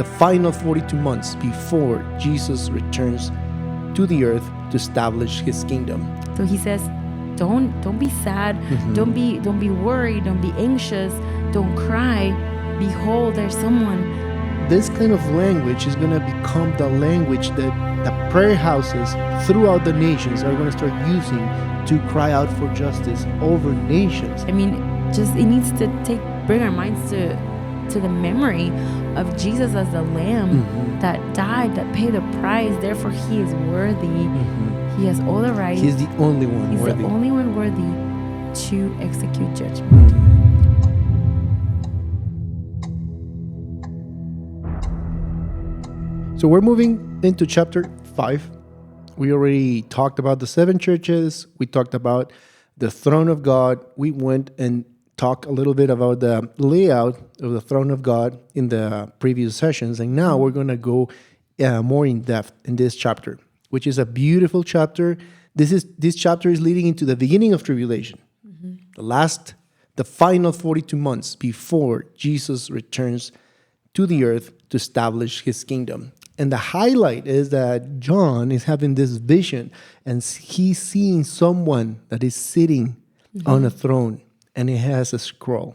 the final 42 months before Jesus returns to the earth to establish his kingdom. So he says, don't be sad, don't be worried, don't be anxious, don't cry. Behold, there's someone. This kind of language is going to become the language that the prayer houses throughout the nations are going to start using to cry out for justice over nations. I mean, just it needs to bring our minds to the memory of Jesus as the Lamb that died, that paid the price. Therefore, he is worthy. He has all the rights. He's the only one He's worthy. the only one worthy to execute judgment. So we're moving into chapter 5. We already talked about the 7 churches. We talked about the throne of God. We went and talked a little bit about the layout of the throne of God in the previous sessions. And now we're going to go more in depth in this chapter, which is a beautiful chapter. This chapter is leading into the beginning of tribulation, the final 42 months before Jesus returns to the earth to establish his kingdom. And the highlight is that John is having this vision and he's seeing someone that is sitting on a throne and it has a scroll.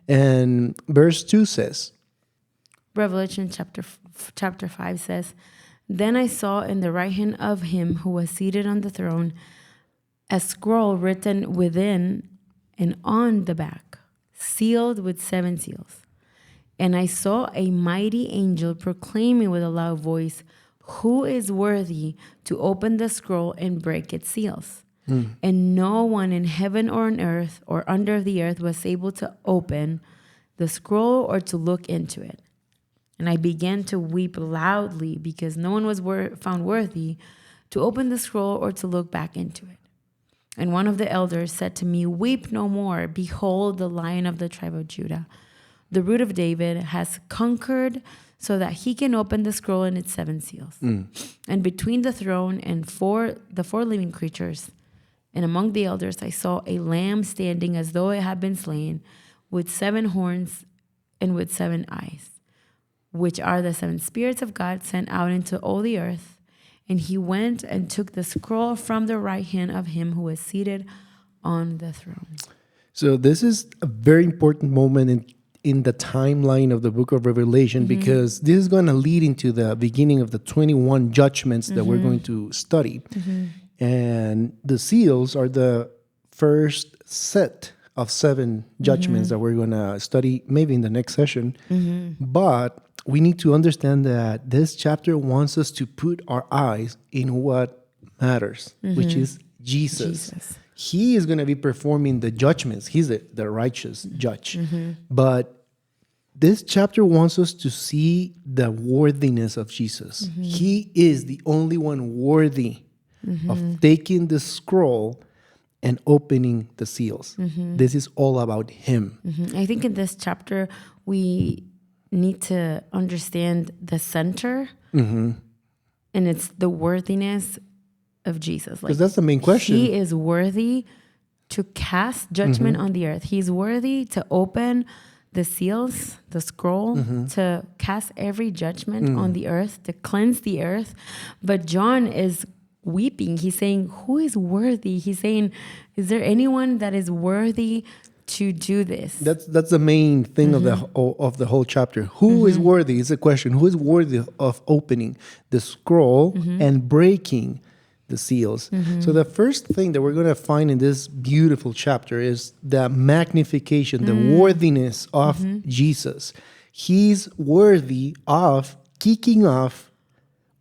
And verse 2 says, Revelation chapter 5 says, Then I saw in the right hand of him who was seated on the throne a scroll written within and on the back, sealed with 7 seals. And I saw a mighty angel proclaiming with a loud voice, Who is worthy to open the scroll and break its seals? And no one in heaven or on earth or under the earth was able to open the scroll or to look into it. And I began to weep loudly because no one was found worthy to open the scroll or to look back into it. And one of the elders said to me, Weep no more. Behold, the Lion of the tribe of Judah, the Root of David, has conquered so that he can open the scroll and its 7 seals. And between the throne and the 4 living creatures, and among the elders, I saw a lamb standing as though it had been slain, with 7 horns and with 7 eyes, which are the 7 spirits of God sent out into all the earth. And he went and took the scroll from the right hand of him who was seated on the throne. So this is a very important moment in the timeline of the book of Revelation, because this is going to lead into the beginning of the 21 judgments that we're going to study. And the seals are the first set of 7 judgments that we're going to study maybe in the next session. But we need to understand that this chapter wants us to put our eyes in what matters, which is Jesus. He is going to be performing the judgments. He's the righteous judge. But this chapter wants us to see the worthiness of Jesus. He is the only one worthy of taking the scroll and opening the seals. This is all about him. I think in this chapter, we need to understand the center, and it's the worthiness of Jesus. Because that's the main question. He is worthy to cast judgment on the earth. He's worthy to open the seals, the scroll, to cast every judgment on the earth, to cleanse the earth. But John is weeping. He's saying, who is worthy? He's saying, is there anyone that is worthy to do this? That's the main thing of the whole chapter. Who is worthy is the question. Who is worthy of opening the scroll and breaking the seals? So the first thing that we're going to find in this beautiful chapter is the magnification, the worthiness of Jesus. He's worthy of kicking off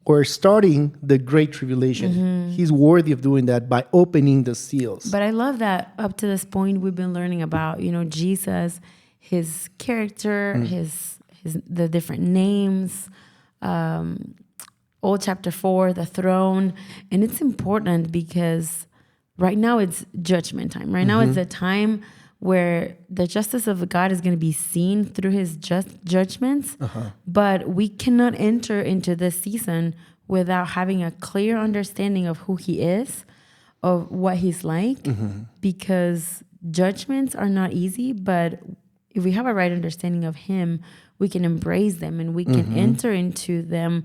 or starting the Great Tribulation. He's worthy of doing that by opening the seals. But I love that up to this point we've been learning about, Jesus, his character, his the different names, Old chapter 4, the throne. And it's important because right now it's judgment time. Right now it's a time where the justice of God is going to be seen through his judgments. But we cannot enter into this season without having a clear understanding of who he is, of what he's like, because judgments are not easy. But if we have a right understanding of him, we can embrace them and we can enter into them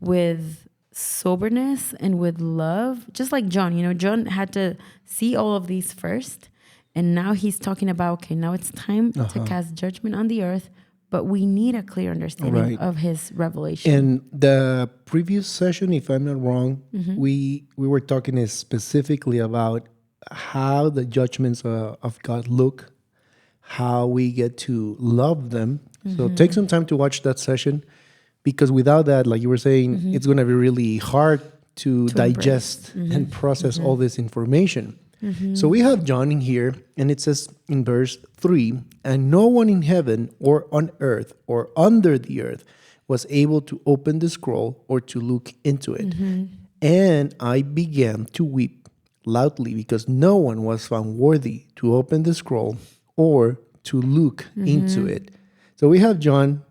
with soberness and with love. Just like John, John had to see all of these first. And now he's talking about, okay, now it's time to cast judgment on the earth. But we need a clear understanding of his revelation. In the previous session, if I'm not wrong, we were talking specifically about how the judgments of God look, how we get to love them. So take some time to watch that session, because without that, like you were saying, it's going to be really hard to digest and process all this information. So we have John in here, and it says in verse 3, and no one in heaven or on earth or under the earth was able to open the scroll or to look into it. And I began to weep loudly because no one was found worthy to open the scroll or to look into it. So we have John,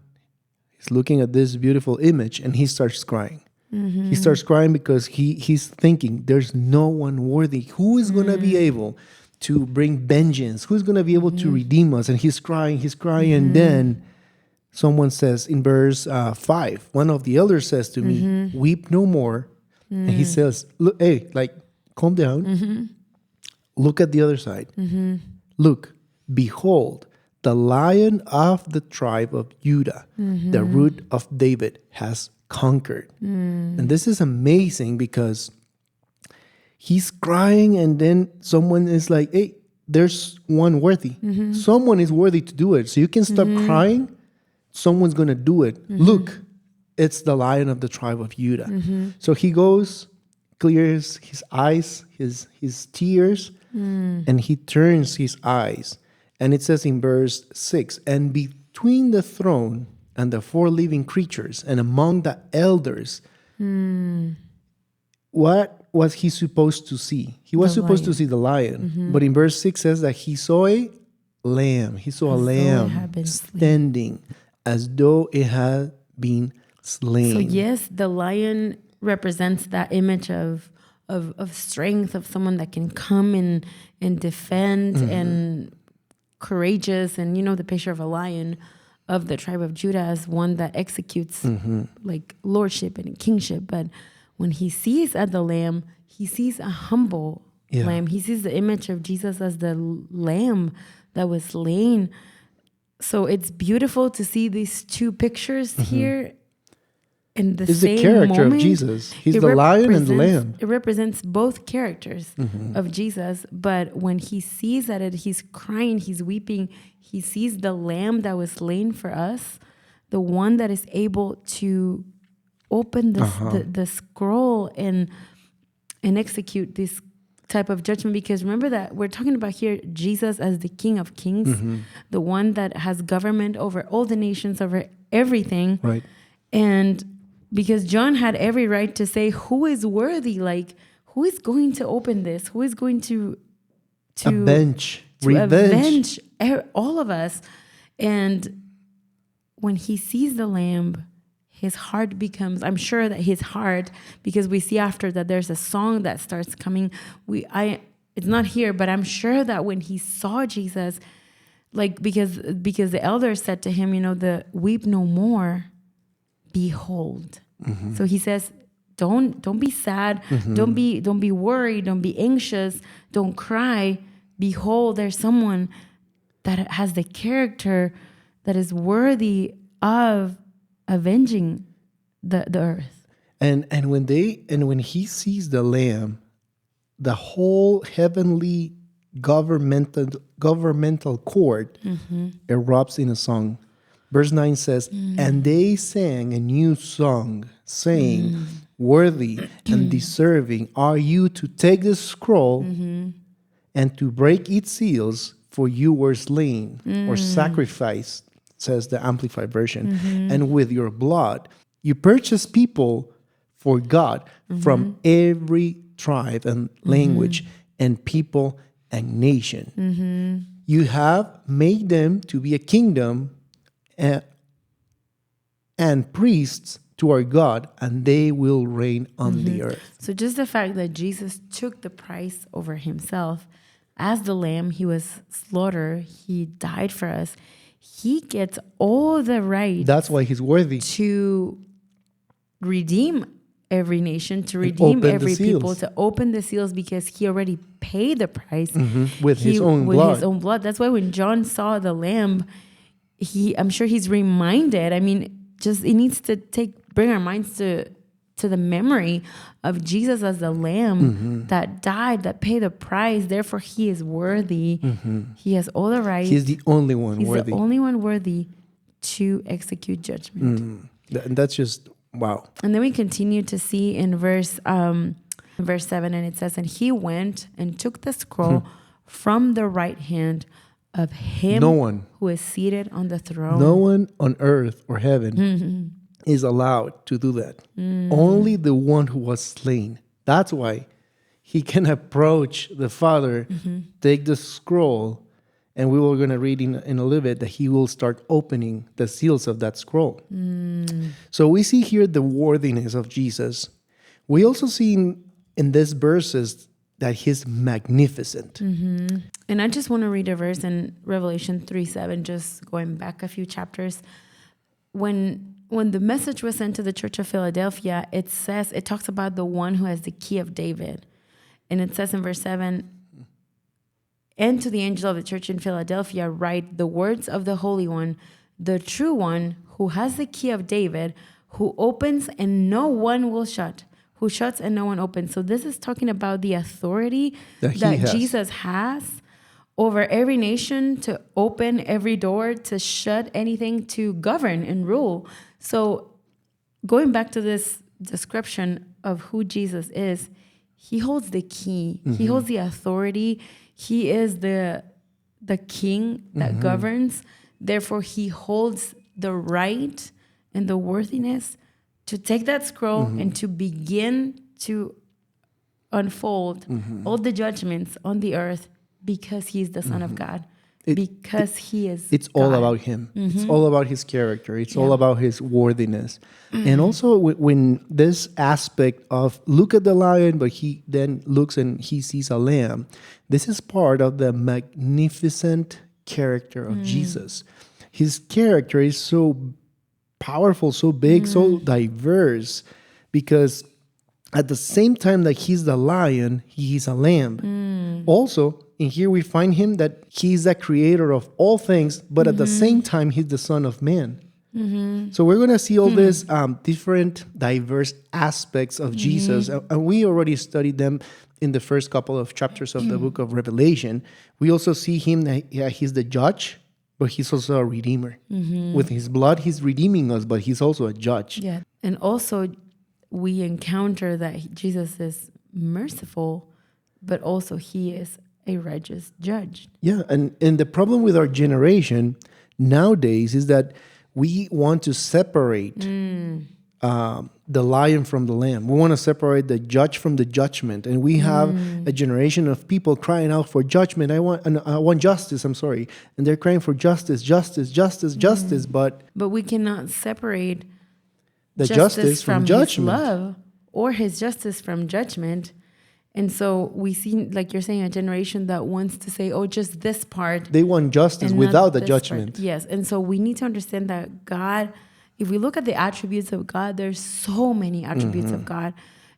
he's looking at this beautiful image, and he starts crying. He starts crying because he's thinking, there's no one worthy. Who is going to be able to bring vengeance? Who's going to be able to redeem us? And he's crying. And then someone says in verse 5, one of the elders says to me, weep no more. And he says, look, hey, like, calm down. Look at the other side. Look, behold, the Lion of the tribe of Judah, the root of David, has conquered. And this is amazing because he's crying, and then someone is like, hey, there's one worthy. Someone is worthy to do it. So you can stop crying. Someone's going to do it. Look, it's the Lion of the tribe of Judah. So he goes, clears his eyes, his tears, and he turns his eyes. And it says in verse 6, and between the throne and the four living creatures, and among the elders, what was he supposed to see? He was supposed to see the lion. But in verse 6 says that he saw a lamb. He saw a lamb standing as though it had been slain. So yes, the lion represents that image of strength, of someone that can come and defend and courageous. And the picture of a lion of the tribe of Judah as one that executes like lordship and kingship. But when he sees at the lamb, he sees a humble lamb. He sees the image of Jesus as the lamb that was slain. So it's beautiful to see these two pictures here in the it's same the character moment. of Jesus. He's the lion and the lamb. It represents both characters of Jesus. But when he sees that he's crying, he's weeping, he sees the lamb that was slain for us, the one that is able to open the scroll and execute this type of judgment. Because remember that we're talking about here Jesus as the King of Kings, the one that has government over all the nations, over everything. Right. And because John had every right to say, who is worthy? Like, who is going to open this? Who is going to avenge all of us? And when he sees the lamb, his heart becomes, I'm sure that his heart, because we see after that there's a song that starts coming. It's not here, but I'm sure that when he saw Jesus, like, because the elders said to him, the weep no more, behold. So he says, don't be sad, don't be worried, don't be anxious, don't cry. Behold, there's someone that has the character that is worthy of avenging the earth. And when he sees the lamb, the whole heavenly governmental court erupts in a song. Verse 9 says, and they sang a new song, saying, worthy and deserving are you to take the scroll and to break its seals, for you were slain or sacrificed, says the Amplified Version. And with your blood, you purchased people for God from every tribe and language and people and nation. You have made them to be a kingdom and priests to our God, and they will reign on the earth. So just the fact that Jesus took the price over himself as the lamb, he was slaughtered, he died for us. he gets all the right That's why he's worthy. to redeem every nation, to redeem open the every people, seals. to open the seals, because he already paid the price With his own blood. his own blood. That's why when John saw the lamb, I'm sure he's reminded. I mean, just it needs to bring our minds to the memory of Jesus as the lamb that died, that paid the price. Therefore, he is worthy. He has all the rights. He's the only one He's worthy. the only one worthy to execute judgment. And that's just, wow. And then we continue to see in verse 7, and it says, and he went and took the scroll from the right hand of him No one. who is seated on the throne. No one on earth or heaven is allowed to do that. Only the one who was slain. That's why he can approach the Father, take the scroll, and we were going to read in a little bit that he will start opening the seals of that scroll. So we see here the worthiness of Jesus. We also see in these verses that he's magnificent. And I just want to read a verse in Revelation 3:7, just going back a few chapters. When the message was sent to the church of Philadelphia, it talks about the one who has the key of David. And it says in verse 7, and to the angel of the church in Philadelphia, write the words of the Holy One, the true one who has the key of David, who opens and no one will shut, who shuts and no one opens. So this is talking about the authority that Jesus has over every nation, to open every door, to shut anything, to govern and rule. So going back to this description of who Jesus is, he holds the key. He holds the authority. He is the king that governs. Therefore, he holds the right and the worthiness to take that scroll and to begin to unfold all the judgments on the earth, because he's the Son of God. He is It's God. all about him. It's all about his character. It's all about his worthiness. And also when this aspect of look at the lion, but he then looks and he sees a lamb, this is part of the magnificent character of Jesus. His character is so powerful, so big, so diverse, because at the same time that he's the lion, he's a lamb. Also, in here we find him that he's the creator of all things, but at the same time, he's the Son of Man. So we're going to see all these different diverse aspects of Jesus. And we already studied them in the first couple of chapters of the book of Revelation. We also see him that he's the judge, but he's also a redeemer. With his blood, he's redeeming us, but he's also a judge. Yeah. And also we encounter that Jesus is merciful, but also he is a righteous judge. Yeah, and the problem with our generation nowadays is that we want to separate the lion from the lamb. We want to separate the judge from the judgment, and we have a generation of people crying out for judgment. I want justice. I'm sorry, and they're crying for justice, justice. But we cannot separate the justice from judgment, his love or his justice from judgment. And so we see, like you're saying, a generation that wants to say, oh, just this part. They want justice without the judgment. Part. Yes. And so we need to understand that God, if we look at the attributes of God, there's so many attributes of God.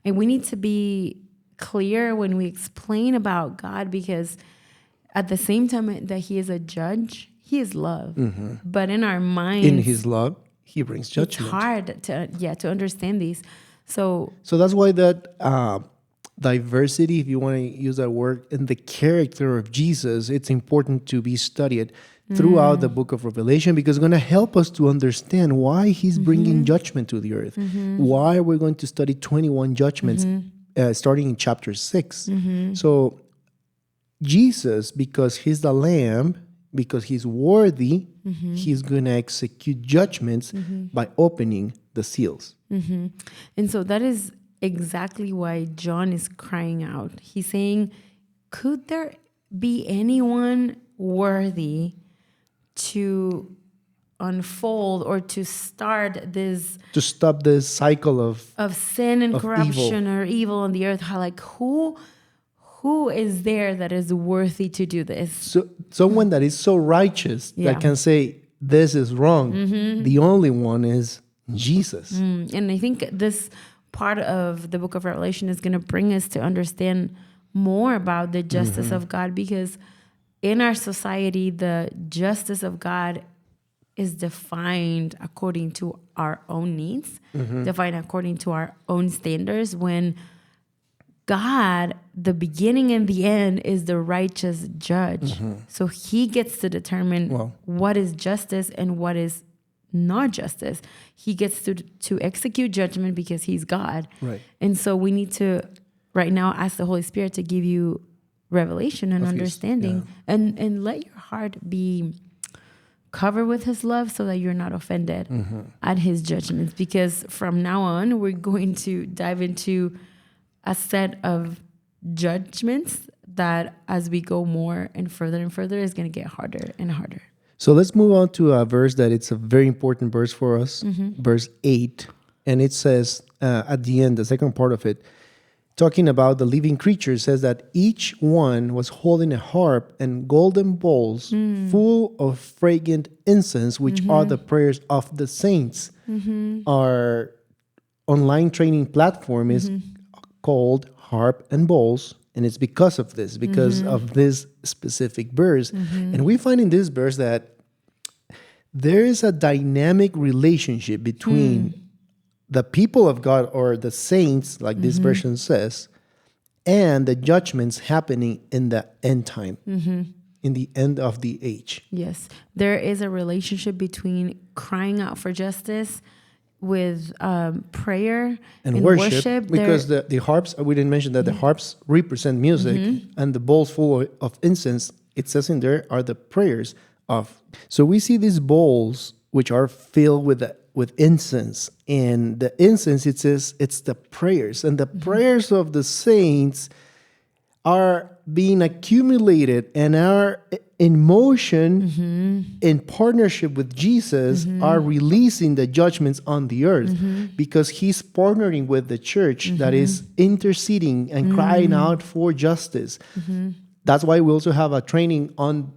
And we need to be clear when we explain about God, because at the same time that he is a judge, he is love. But in our minds, in his love, he brings judgment. It's hard to understand these. So that's why that diversity, if you want to use that word, in the character of Jesus, it's important to be studied throughout the book of Revelation, because it's going to help us to understand why he's bringing judgment to the earth. Why we're going to study 21 judgments starting in chapter 6. So Jesus, because he's the lamb, because he's worthy, he's going to execute judgments by opening the seals. And so that is exactly why John is crying out. He's saying, could there be anyone worthy to unfold or to start this, to stop this cycle of sin and corruption evil. Or evil on the earth? Who is there that is worthy to do this? So someone that is so righteous that can say, this is wrong. The only one is Jesus. And I think this part of the book of Revelation is going to bring us to understand more about the justice of God, because in our society, the justice of God is defined according to our own needs, defined according to our own standards, when God, the beginning and the end, is the righteous judge. So he gets to determine what is justice and what is not justice. He gets to execute judgment because he's God. Right. And so we need to right now ask the Holy Spirit to give you revelation and understanding, and let your heart be covered with his love so that you're not offended at his judgments. Because from now on, we're going to dive into a set of judgments that as we go more and further is going to get harder and harder. So let's move on to a verse that it's a very important verse for us, verse 8. And it says at the end, the second part of it, talking about the living creatures, says that each one was holding a harp and golden bowls full of fragrant incense, which are the prayers of the saints. Our online training platform is called Harp and Bowls. And it's because of this, of this specific verse. And we find in this verse that there is a dynamic relationship between the people of God, or the saints, like this version says, and the judgments happening in the end time, in the end of the age. Yes. There is a relationship between crying out for justice with prayer and worship, because the harps, we didn't mention that the harps represent music, and the bowls full of incense, it says in there, are the prayers of. So we see these bowls which are filled with incense, and the incense, it says it's the prayers, and the prayers of the saints are being accumulated and are in motion in partnership with Jesus, are releasing the judgments on the earth, because he's partnering with the church that is interceding and crying out for justice. That's why we also have a training on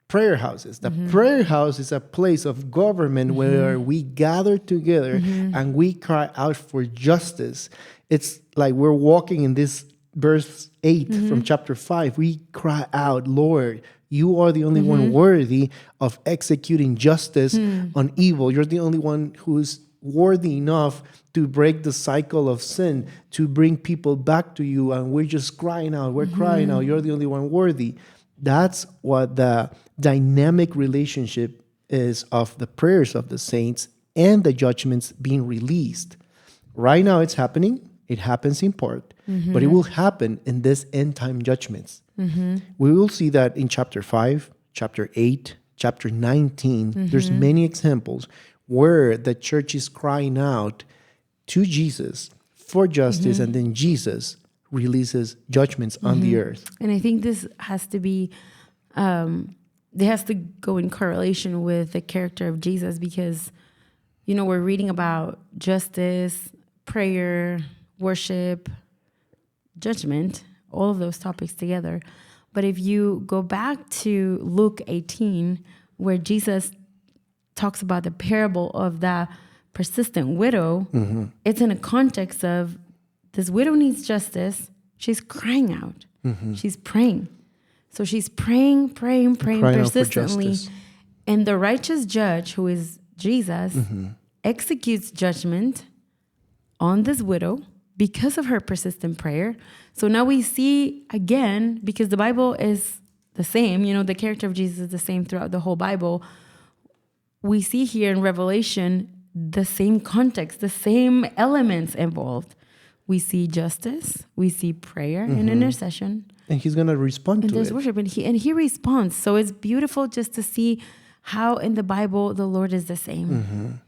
prayer houses. The prayer house is a place of government where we gather together and we cry out for justice. It's like we're walking in this verse 8 from chapter 5. We cry out, Lord, you are the only one worthy of executing justice on evil. You're the only one who's worthy enough to break the cycle of sin, to bring people back to you. And we're just crying out. We're crying out. You're the only one worthy. That's what the dynamic relationship is of the prayers of the saints and the judgments being released. Right now it's happening. It happens in part, but it will happen in this end time judgments. We will see that in chapter 5, chapter 8, chapter 19. There's many examples where the church is crying out to Jesus for justice, and then Jesus releases judgments on the earth. And I think this has to be, it has to go in correlation with the character of Jesus, because, you know, we're reading about justice, prayer, worship, judgment, all of those topics together. But if you go back to Luke 18, where Jesus talks about the parable of the persistent widow, it's in a context of this widow needs justice. She's crying out. She's praying. So she's praying persistently. And the righteous judge, who is Jesus, executes judgment on this widow because of her persistent prayer. So now we see again, because the Bible is the same, you know, the character of Jesus is the same throughout the whole Bible. We see here in Revelation the same context, the same elements involved. We see justice, we see prayer and intercession. And he's going to respond to it. And there's worship, and he responds. So it's beautiful just to see how in the Bible the Lord is the same.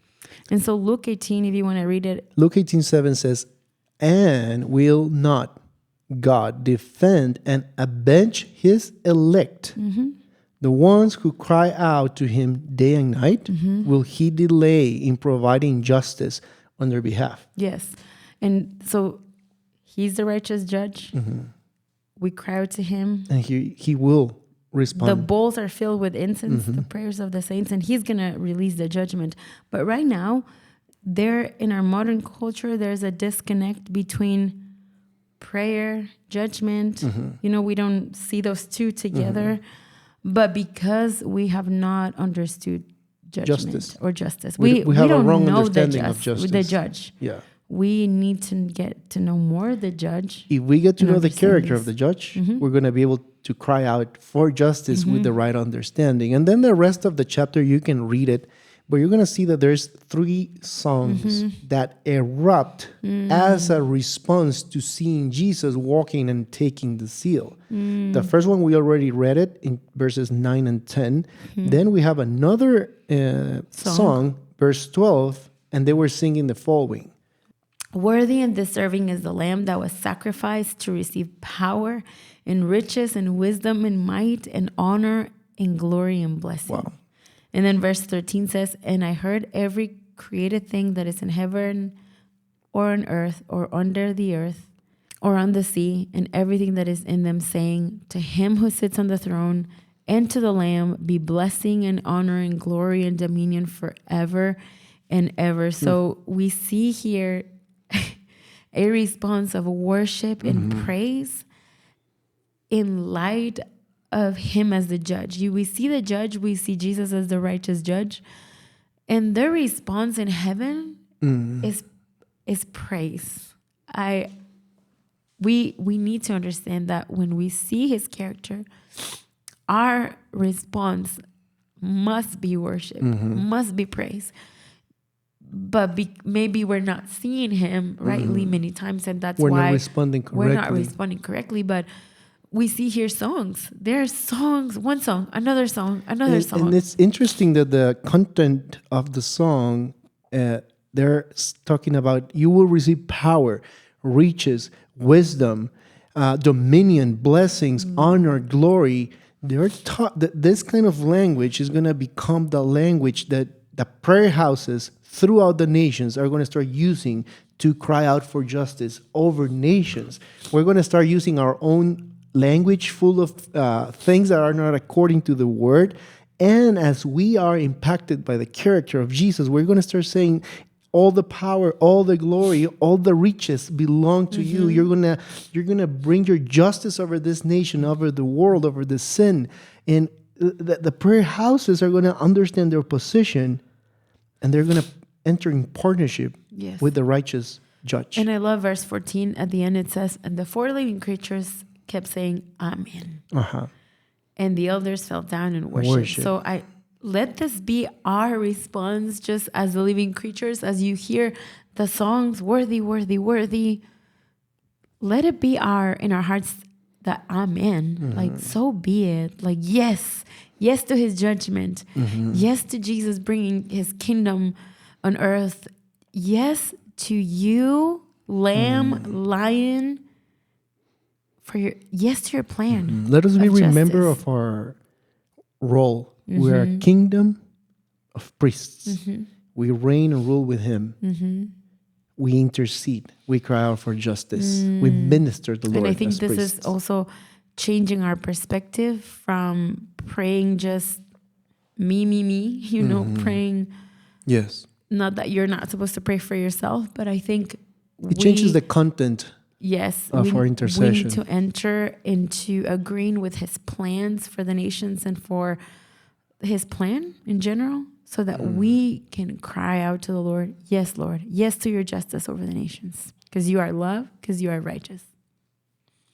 And so Luke 18, if you want to read it. Luke 18:7 says, and will not God defend and avenge his elect, the ones who cry out to him day and night? Will he delay in providing justice on their behalf? Yes. And so he's the righteous judge. We cry out to him. And he will respond. The bowls are filled with incense, the prayers of the saints, and he's going to release the judgment. But right now, in our modern culture, there's a disconnect between prayer, judgment. We don't see those two together. But because we have not understood judgment or justice, we have a don't wrong know understanding of justice. The judge. Yeah. We need to get to know more the judge. If we get to know the character of the judge, we're going to be able to cry out for justice with the right understanding. And then the rest of the chapter, you can read it, but you're going to see that there's 3 songs that erupt as a response to seeing Jesus walking and taking the seal. The first one, we already read it in verses 9 and 10. Then we have another song, verse 12, and they were singing the following. Worthy and deserving is the Lamb that was sacrificed to receive power and riches and wisdom and might and honor and glory and blessing. Wow. And then verse 13 says, and I heard every created thing that is in heaven or on earth or under the earth or on the sea and everything that is in them saying, to him who sits on the throne and to the Lamb be blessing and honor and glory and dominion forever and ever. So we see here a response of worship and praise in light of him as the judge. We see the judge, we see Jesus as the righteous judge, and their response in heaven is praise. We need to understand that when we see his character, our response must be worship, must be praise. But maybe we're not seeing him rightly many times, and that's why we're not responding correctly. But we see here songs. There's songs, one song, another song, another song. And it's interesting that the content of the song, they're talking about you will receive power, riches, wisdom, dominion, blessings, honor, glory. They're taught that this kind of language is going to become the language that the prayer houses throughout the nations are going to start using to cry out for justice over nations. We're going to start using our own language full of things that are not according to the word. And as we are impacted by the character of Jesus, we're going to start saying, all the power, all the glory, all the riches belong to you. You're gonna bring your justice over this nation, over the world, over the sin. And the prayer houses are going to understand their position, and they're going to enter in partnership with the righteous judge. And I love verse 14. At the end it says, and the 4 living creatures kept saying, Amen. And the elders fell down and worshiped. So let this be our response, just as the living creatures, as you hear the songs, worthy, worthy, worthy. Let it be in our hearts that Amen. Like, so be it. Like, yes to his judgment. Yes to Jesus bringing his kingdom on earth. Yes to you, Lamb, Lion, yes to your plan. Let us remember of our role. We are a kingdom of priests. We reign and rule with him. We intercede. We cry out for justice. We minister the Lord. And I think this priests. is also changing our perspective from praying just me, praying. Yes. Not that you're not supposed to pray for yourself, but I think it changes the content of our intercession. We need to enter into agreeing with his plans for the nations and for his plan in general, so that we can cry out to the Lord, yes, Lord, yes to your justice over the nations, because you are love, because you are righteous.